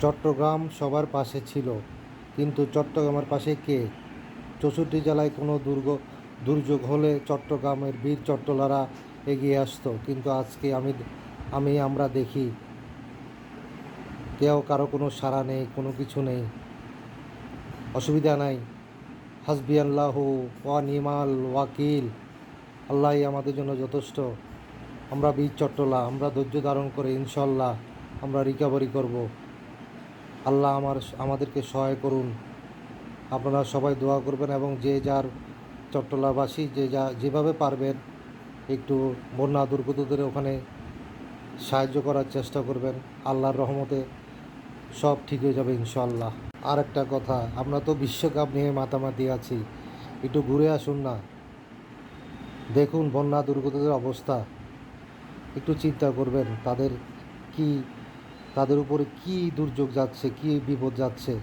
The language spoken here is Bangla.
চট্টগ্রাম সবার পাশে ছিল, কিন্তু চট্টগ্রামের পাশে কে? 64 জেলায় কোনো দুর্যোগ হলে চট্টগ্রামের বীর চট্টলারা এগিয়ে আসতো, কিন্তু আজকে আমরা দেখি কারো কোনো সাড়া নেই, কোনো কিছু নেই। অসুবিধা নাই, হাসবি আল্লাহু ওয়া নিমাল ওয়াকিল, আল্লাহই আমাদের জন্য যথেষ্ট। আমরা বীর চট্টলা, আমরা ধৈর্য ধারণ করে ইনশাল্লাহ আমরা রিকভারি করব। আল্লাহ আমাদেরকে সহায় করুন। আপনারা সবাই দোয়া করবেন এবং যে যার চট্টলাবাসী যেভাবে পারবেন একটু বন্যা দুর্গতদের ওখানে সাহায্য করার চেষ্টা করবেন। আল্লাহর রহমতে সব ঠিক হয়ে যাবে ইনশাল্লাহ। আর একটা কথা, আমরা তো বিশ্বকাপ নিয়ে মাতামাতি আছি, একটু ঘুরে আসুন না, দেখুন বন্যা দুর্গতদের অবস্থা, একটু চিন্তা করবেন তাদের উপরে কী দুর্যোগ যাচ্ছে, কী বিপদ যাচ্ছে।